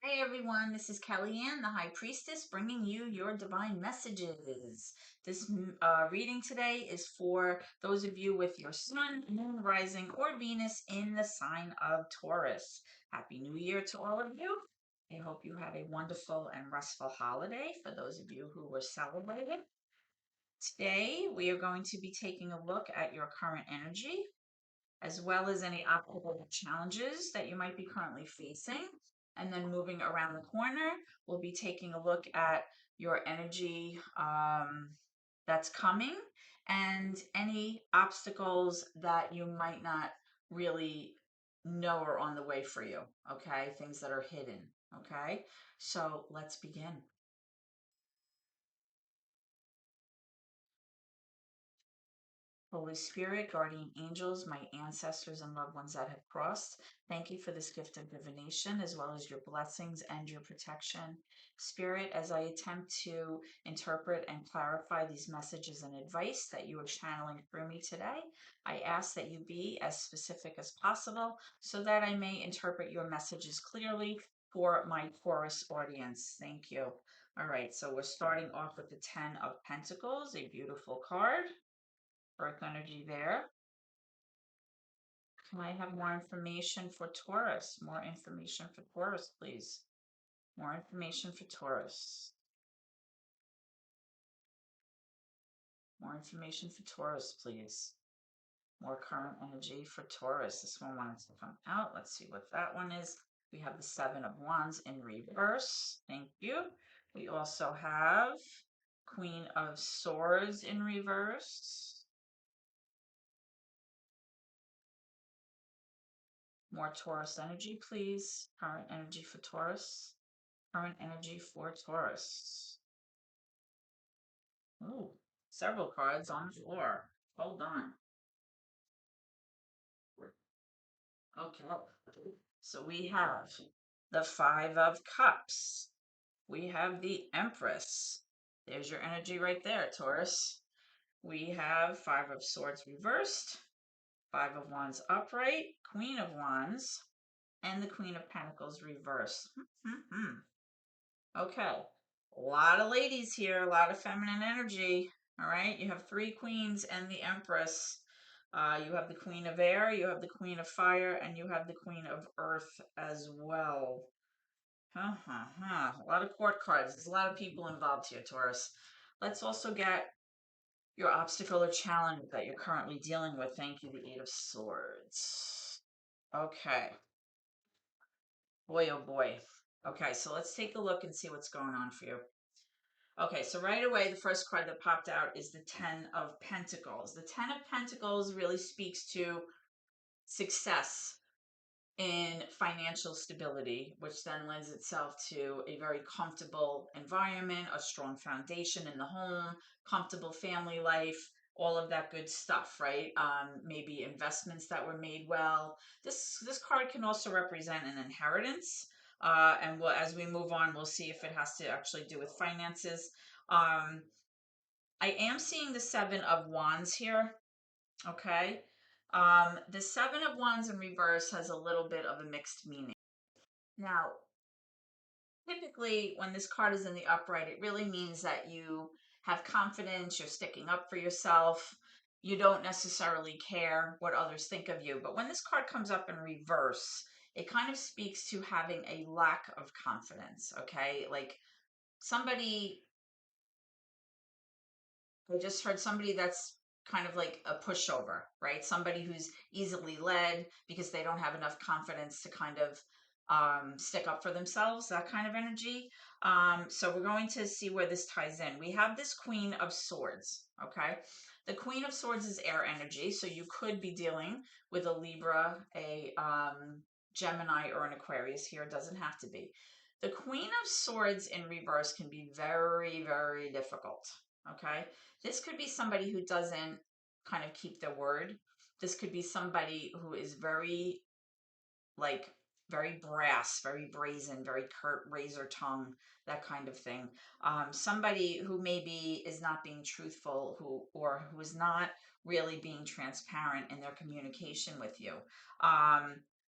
Hey everyone, this is Kellyanne, the High Priestess, bringing you your divine messages. This reading today is for those of you with your sun, moon, rising, or Venus in the sign of Taurus. Happy New Year to all of you. I hope you had a wonderful and restful holiday for those of you who were celebrating. Today, we are going to be taking a look at your current energy, as well as any obstacles or challenges that you might be currently facing. And then moving around the corner, we'll be taking a look at your energy that's coming and any obstacles that you might not really know are on the way for you. Okay, things that are hidden. Okay, so let's begin. Holy Spirit, guardian angels, my ancestors and loved ones that have crossed, thank you for this gift of divination as well as your blessings and your protection. Spirit, as I attempt to interpret and clarify these messages and advice that you are channeling through me today, I ask that you be as specific as possible so that I may interpret your messages clearly for my Taurus audience. Thank you. All right, so we're starting off with the 10 of Pentacles, a beautiful card. Earth energy there. Can I have more information for Taurus? More information for Taurus, please. More information for Taurus. More information for Taurus, please. More current energy for Taurus. This one wanted to come out. Let's see what that one is. We have the Seven of Wands in reverse. Thank you. We also have Queen of Swords in reverse. More Taurus energy, please. Current energy for Taurus. Current energy for Taurus. Ooh, several cards on the floor. Hold on. Okay. So we have the Five of Cups. We have the Empress. There's your energy right there, Taurus. We have Five of Swords reversed, Five of Wands upright, Queen of Wands, and the Queen of Pentacles reversed. Okay. A lot of ladies here, a lot of feminine energy. All right. You have three queens and the Empress. You have the Queen of Air, you have the Queen of Fire, and you have the Queen of Earth as well. A lot of court cards. There's a lot of people involved here, Taurus. Let's also get your obstacle or challenge that you're currently dealing with. Thank you, the Eight of Swords. Okay. Boy, oh boy. Okay, so let's take a look and see what's going on for you. Okay, so right away, the first card that popped out is the Ten of Pentacles. The Ten of Pentacles really speaks to success in financial stability, which then lends itself to a very comfortable environment, a strong foundation in the home, comfortable family life, all of that good stuff, right? Maybe investments that were made well. This card can also represent an inheritance. And as we move on, we'll see if it has to actually do with finances. I am seeing the Seven of Wands here. Okay. The Seven of Wands in reverse has a little bit of a mixed meaning. Now, typically when this card is in the upright, it really means that you have confidence, you're sticking up for yourself, you don't necessarily care what others think of you. But when this card comes up in reverse, it kind of speaks to having a lack of confidence, okay? Like somebody, I just heard somebody that's kind of like a pushover, right? Somebody who's easily led because they don't have enough confidence to kind of stick up for themselves, that kind of energy. So we're going to see where this ties in. We have this Queen of Swords, okay? The Queen of Swords is air energy, so you could be dealing with a Libra, a Gemini, or an Aquarius here. It doesn't have to be. The Queen of Swords in reverse can be very, very difficult, okay? This could be somebody who doesn't kind of keep their word. This could be somebody who is very, like, very brass, very brazen, very curt, razor tongue, that kind of thing. Somebody who maybe is not being truthful, or who is not really being transparent in their communication with you.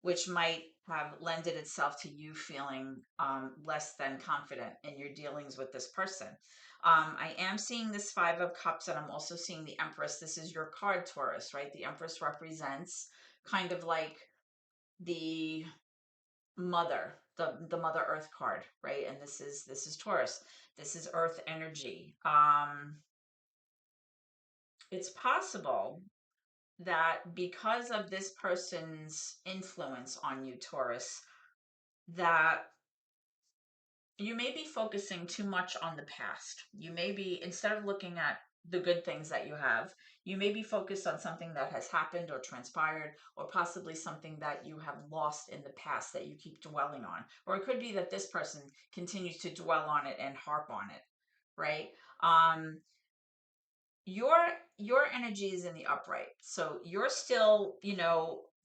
which might have lended itself to you feeling less than confident in your dealings with this person. I am seeing this Five of Cups, and I'm also seeing the Empress. This is your card, Taurus, right? The Empress represents kind of like the mother, the Mother Earth card, right? And this is Taurus. This is Earth energy. It's possible that because of this person's influence on you, Taurus, that you may be focusing too much on the past. You may be, instead of looking at the good things that you have, you may be focused on something that has happened or transpired, or possibly something that you have lost in the past that you keep dwelling on. Or it could be that this person continues to dwell on it and harp on it, right? Um, your your energy is in the upright, so you're still,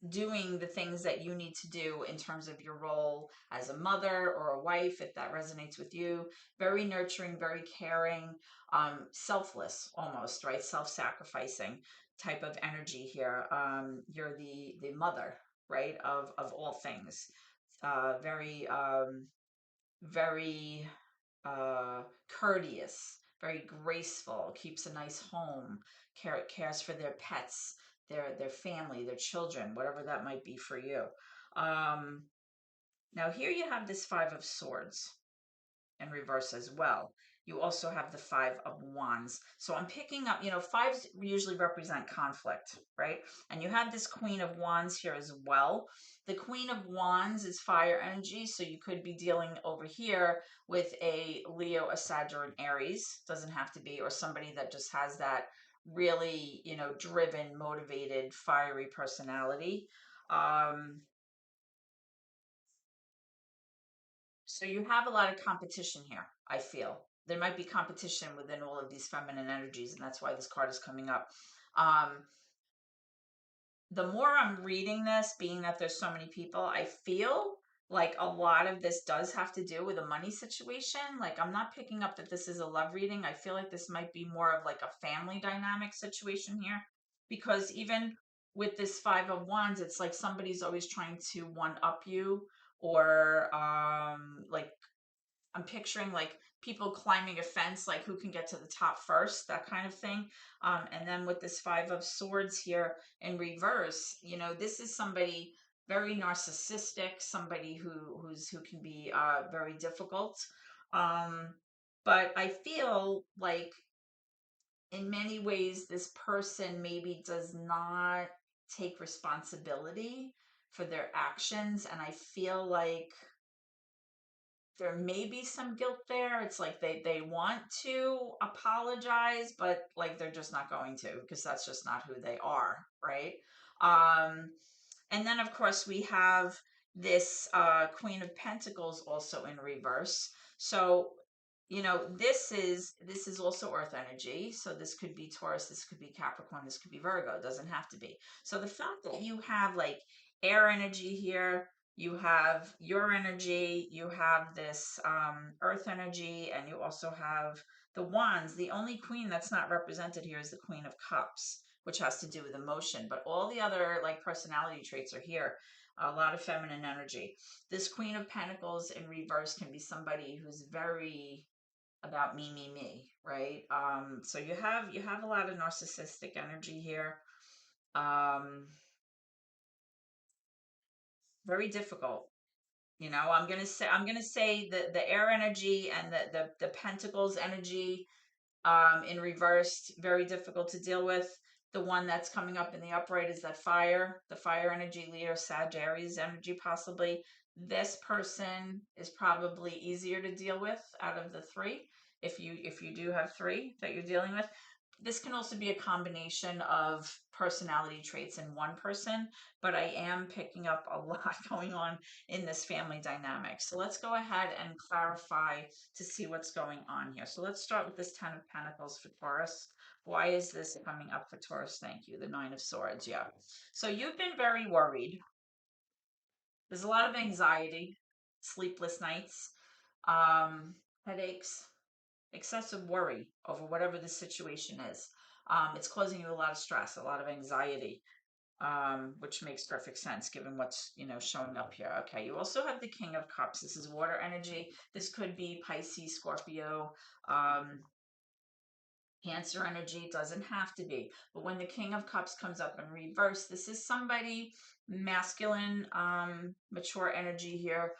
doing the things that you need to do in terms of your role as a mother or a wife, if that resonates with you. Very nurturing, very caring, selfless almost, right? Self-sacrificing type of energy here. You're the mother, right, of all things. Very very courteous, very graceful, keeps a nice home, cares for their pets, their family, their children, whatever that might be for you. Um, Now here you have this Five of Swords in reverse as well. You also have the Five of Wands. So I'm picking up, fives usually represent conflict, right? And you have this Queen of Wands here as well. The Queen of Wands is fire energy, so you could be dealing over here with a Leo, a Sag, or an Aries. Doesn't have to be, or somebody that just has that really, driven, motivated, fiery personality. Um, So you have a lot of competition here, I feel. There might be competition within all of these feminine energies, and that's why this card is coming up. Um, the more I'm reading this, being that there's so many people, I feel like a lot of this does have to do with a money situation. Like, I'm not picking up that this is a love reading. I feel like this might be more of like a family dynamic situation here, because even with this Five of Wands, it's like somebody's always trying to one up you, or like I'm picturing like people climbing a fence, like who can get to the top first, that kind of thing. And then with this Five of Swords here in reverse, this is somebody very narcissistic, somebody who can be very difficult. Um, but I feel like in many ways this person maybe does not take responsibility for their actions, and I feel like there may be some guilt there. It's like they want to apologize, but like they're just not going to, because that's just not who they are, right? Um, and then of course we have this Queen of Pentacles also in reverse. So this is also earth energy. So this could be Taurus, this could be Capricorn, this could be Virgo. It doesn't have to be. So the fact that you have like air energy here, you have your energy, you have this earth energy, and you also have the wands. The only queen that's not represented here is the Queen of Cups, which has to do with emotion, but all the other like personality traits are here. A lot of feminine energy. This Queen of Pentacles in reverse can be somebody who's very about me, right? So you have a lot of narcissistic energy here. Um, Very difficult. I'm gonna say the air energy and the pentacles energy in reversed, very difficult to deal with. The one that's coming up in the upright is that the fire energy, Leo, Sagittarius energy, possibly. This person is probably easier to deal with out of the three, if you do have three that you're dealing with. This can also be a combination of personality traits in one person, but I am picking up a lot going on in this family dynamic. So let's go ahead and clarify to see what's going on here. So let's start with this Ten of Pentacles for Taurus. Why is this coming up for Taurus? Thank you. The Nine of Swords. Yeah. So you've been very worried. There's a lot of anxiety, sleepless nights, headaches, excessive worry over whatever the situation is. It's causing you a lot of stress, a lot of anxiety. which makes perfect sense given what's, showing up here. Okay, you also have the King of Cups. This is water energy. This could be Pisces, Scorpio, um, Cancer energy. Doesn't have to be. But when the King of Cups comes up in reverse, this is somebody masculine, mature energy here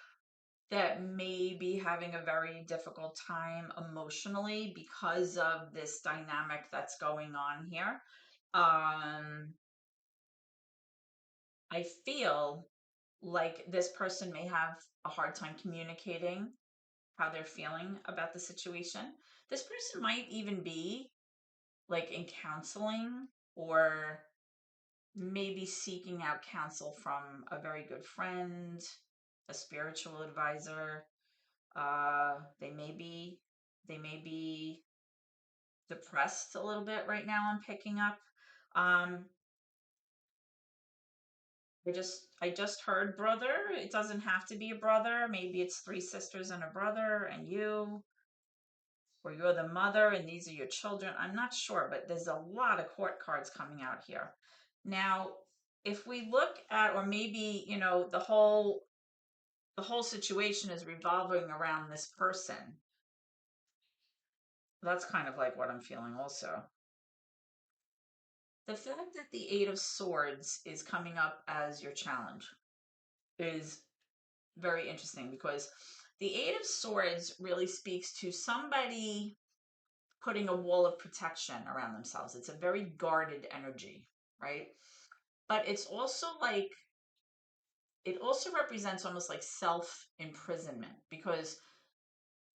that may be having a very difficult time emotionally because of this dynamic that's going on here. I feel like this person may have a hard time communicating how they're feeling about the situation. This person might even be like in counseling or maybe seeking out counsel from a very good friend, a spiritual advisor. They may be depressed a little bit right now. I'm picking up. Um, I just heard brother. It doesn't have to be a brother. Maybe it's three sisters and a brother and you, or you're the mother and these are your children. I'm not sure, but there's a lot of court cards coming out here. Now, if we look at, or maybe, the whole situation is revolving around this person. That's kind of like what I'm feeling also. The fact that the Eight of Swords is coming up as your challenge is very interesting because the Eight of Swords really speaks to somebody putting a wall of protection around themselves. It's a very guarded energy, right? But it's also like, it also represents almost like self imprisonment because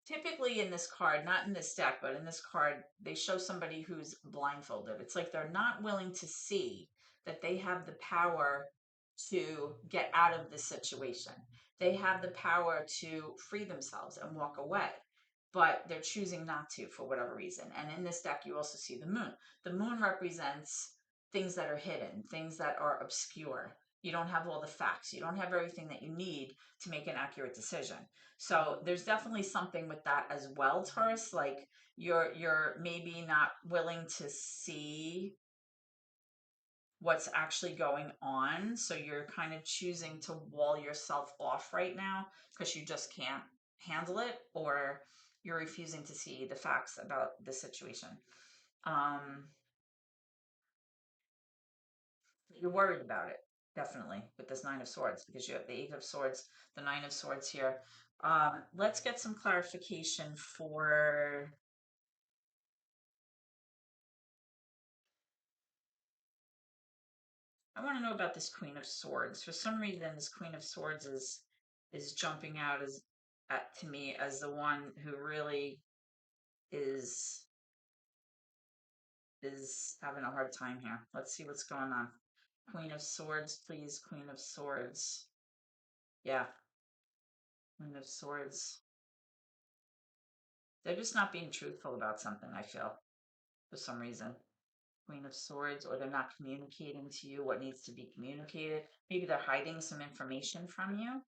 typically in this card, not in this deck, but in this card, they show somebody who's blindfolded. It's like they're not willing to see that they have the power to get out of this situation. They have the power to free themselves and walk away, but they're choosing not to for whatever reason. And in this deck, you also see the moon. The moon represents things that are hidden, things that are obscure. You don't have all the facts. You don't have everything that you need to make an accurate decision. So there's definitely something with that as well, Taurus. Like you're maybe not willing to see what's actually going on. So you're kind of choosing to wall yourself off right now because you just can't handle it, or you're refusing to see the facts about the situation. Um, you're worried about it, definitely, with this Nine of Swords because you have the Eight of Swords, the Nine of Swords here. Let's get some clarification for. I want to know about this Queen of Swords. For some reason, this Queen of Swords is jumping out as to me as the one who really is is having a hard time here. Let's see what's going on. Queen of Swords, please. Queen of Swords. Yeah, Queen of Swords. They're just not being truthful about something, I feel, for some reason. Queen of Swords, or they're not communicating to you what needs to be communicated. Maybe they're hiding some information from you.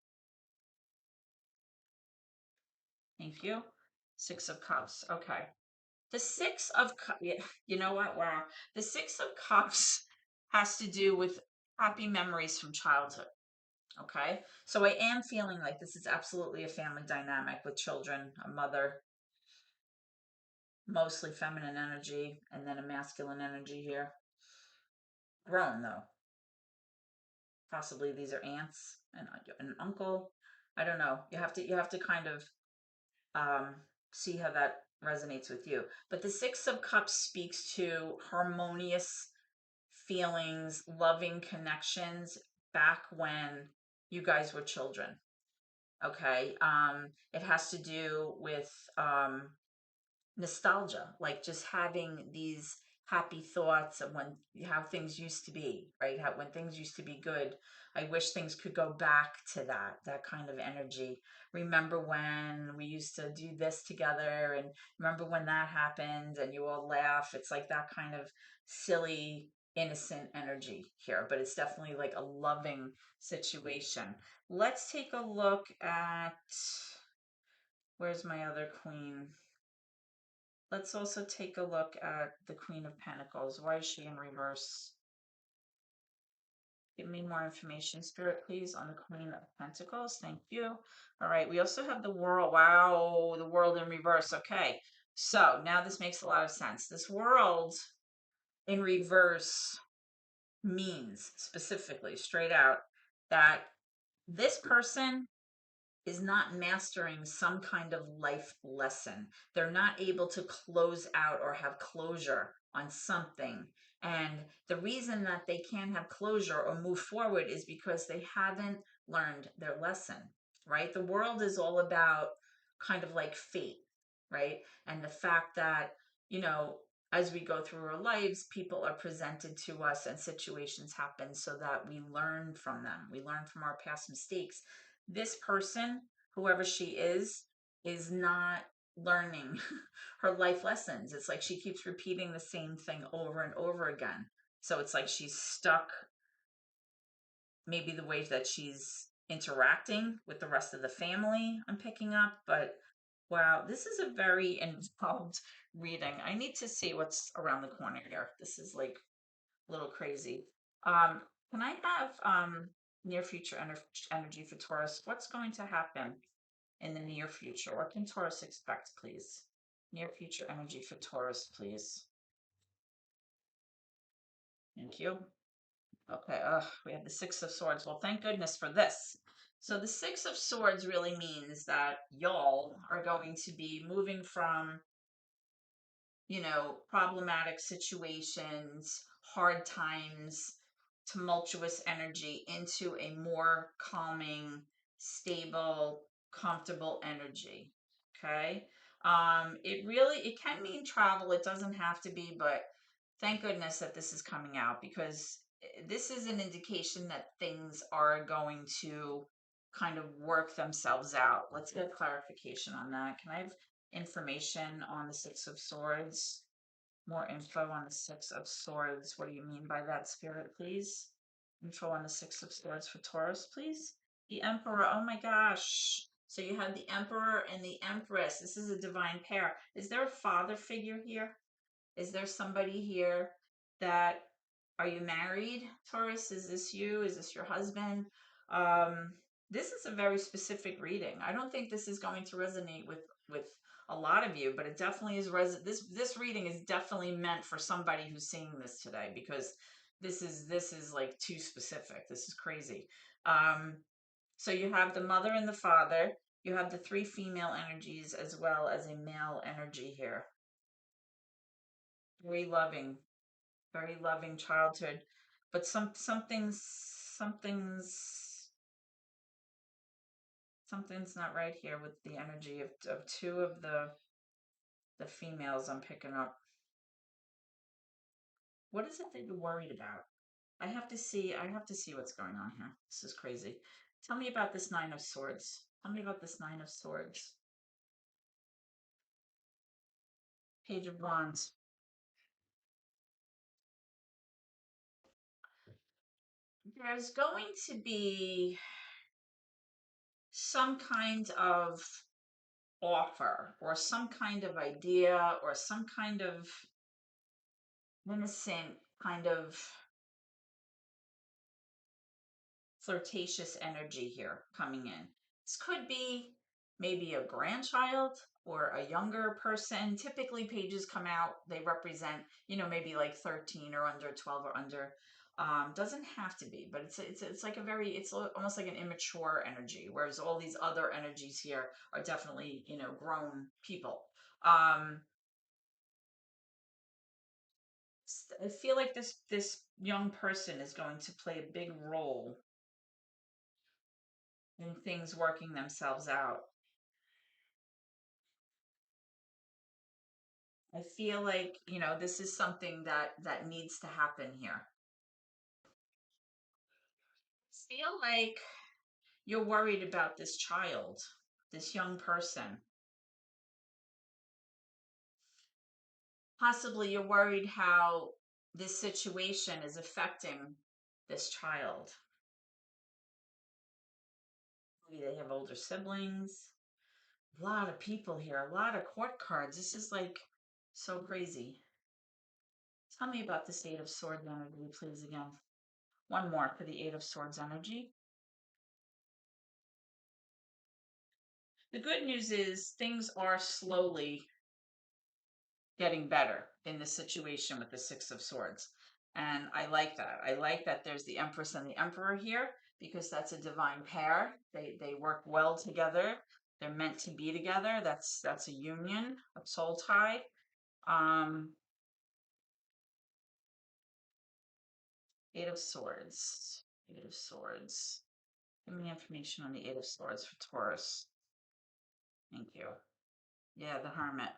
Thank you. Six of Cups. Okay. The Six of Cups. Yeah, you know what? Wow. The Six of Cups has to do with happy memories from childhood. Okay. So I am feeling like this is absolutely a family dynamic with children, a mother, mostly feminine energy, and then a masculine energy here. Grown though. Possibly these are aunts and an uncle. I don't know. You have to kind of um, see how that resonates with you. But the Six of Cups speaks to harmonious feelings, loving connections back when you guys were children. Okay. It has to do with nostalgia, like just having these happy thoughts of when how things used to be, right? How when things used to be good. I wish things could go back to that kind of energy. Remember when we used to do this together, and remember when that happened, and you all laugh. It's like that kind of silly, innocent energy here, but it's definitely like a loving situation. Let's take a look at, where's my other queen? Let's also take a look at the Queen of Pentacles. Why is she in reverse? Give me more information, Spirit, please, on the Queen of Pentacles. Thank you. All right, we also have the World. Wow, the World in reverse. Okay, so now this makes a lot of sense. This World in reverse means specifically, straight out, that this person is not mastering some kind of life lesson. They're not able to close out or have closure on something. And the reason that they can't have closure or move forward is because they haven't learned their lesson, right? The world is all about kind of like fate, right? And the fact that, you know, as we go through our lives, people are presented to us and situations happen so that we learn from them. We learn from our past mistakes. This person, whoever she is not learning her life lessons. It's like she keeps repeating the same thing over and over again. So it's like she's stuck, maybe the way that she's interacting with the rest of the family, I'm picking up. But wow, this is a very involved reading. I need to see what's around the corner here. This is like a little crazy. Um, can I have near future energy for Taurus? What's going to happen in the near future? What can Taurus expect, please? Near future energy for Taurus, please. Thank you. Okay, we have the Six of Swords. Well, thank goodness for this. So the Six of Swords really means that y'all are going to be moving from, you know, problematic situations, hard times, tumultuous energy into a more calming, stable, comfortable energy. Okay. It can mean travel. It doesn't have to be, but thank goodness that this is coming out, because this is an indication that things are going to kind of work themselves out. Let's get clarification on that. Can I have information on the Six of Swords? More info on the Six of Swords. What do you mean by that, Spirit, please? Info on the Six of Swords for Taurus, please. The Emperor. Oh my gosh. So you have the Emperor and the Empress. This is a divine pair. Is there a father figure here? Is there somebody here that, are you married, Taurus? Is this you? Is this your husband? Um, this is a very specific reading. I don't think this is going to resonate with a lot of you, but it definitely is this reading is definitely meant for somebody who's seeing this today, because this is like too specific. This is crazy. Um, so you have the mother and the father. You have the three female energies as well as a male energy here. Very loving childhood, but something's not right here with the energy of two of the females I'm picking up. What is it that you're worried about? I have to see what's going on here. This is crazy. Tell me about this Nine of Swords. Tell me about this Nine of Swords. Page of Wands. There's going to be some kind of offer or some kind of idea or some kind of innocent kind of flirtatious energy here coming in. This could be maybe a grandchild or a younger person. Typically pages come out, they represent, you know, maybe like 13 or under, 12 or under. Doesn't have to be, but it's like a very, it's almost like an immature energy, whereas all these other energies here are definitely, you know, grown people. um I feel like this young person is going to play a big role in things working themselves out. I feel like, you know, this is something that needs to happen here. I feel like you're worried about this child, this young person. Possibly you're worried how this situation is affecting this child. Maybe they have older siblings. A lot of people here, a lot of court cards. This is like so crazy. Tell me about the state of sword energy, please, again. One more for the Eight of Swords energy. The good news is things are slowly getting better in the situation with the Six of Swords. And I like that. I like that there's the Empress and the Emperor here because that's a divine pair. They work well together. They're meant to be together. That's a union, a soul tie. Um, Eight of Swords. Eight of Swords. Give me information on the Eight of Swords for Taurus. Thank you. Yeah, the Hermit.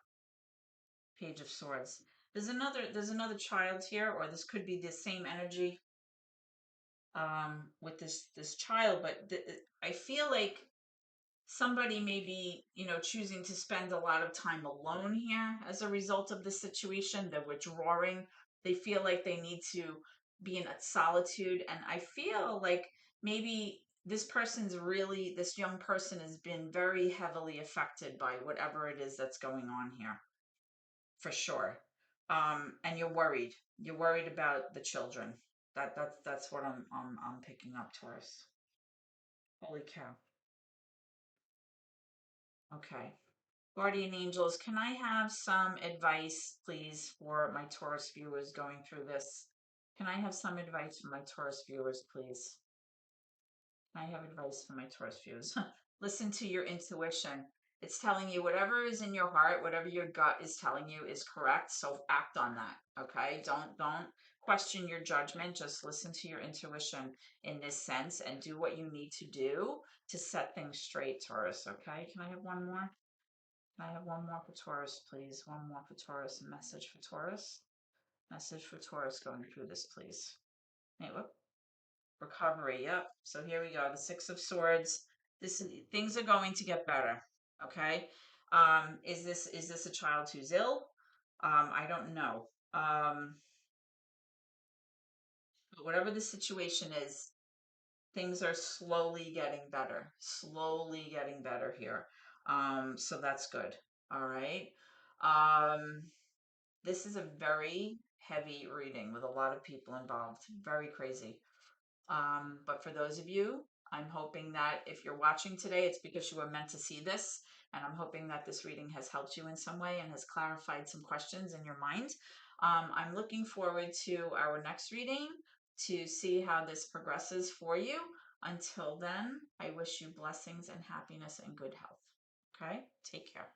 Page of Swords. There's another child here, or this could be the same energy with this child, but I feel like somebody may be, choosing to spend a lot of time alone here as a result of the situation. They're withdrawing. They feel like they need to be in solitude, and I feel like maybe this young person has been very heavily affected by whatever it is that's going on here, for sure. And you're worried. You're worried about the children. That's what I'm picking up, Taurus. Holy cow. Okay. Guardian angels, can I have some advice, please, for my Taurus viewers going through this? Can I have some advice for my Taurus viewers, please? I have advice for my Taurus viewers. Listen to your intuition. It's telling you whatever is in your heart, whatever your gut is telling you is correct. So act on that. Okay. Don't question your judgment. Just listen to your intuition in this sense and do what you need to do to set things straight, Taurus. Okay. Can I have one more? Can I have one more for Taurus, please? One more for Taurus. A message for Taurus. Message for Taurus going through this, please. Hey, whoop. Recovery. Yep. So here we go. The Six of Swords. Things are going to get better. Okay. Is this a child who's ill? I don't know. But whatever the situation is, things are slowly getting better. Slowly getting better here. So that's good. All right. Um, this is a very heavy reading with a lot of people involved. Very crazy. But for those of you, I'm hoping that if you're watching today, it's because you were meant to see this. And I'm hoping that this reading has helped you in some way and has clarified some questions in your mind. I'm looking forward to our next reading to see how this progresses for you. Until then, I wish you blessings and happiness and good health. Okay? Take care.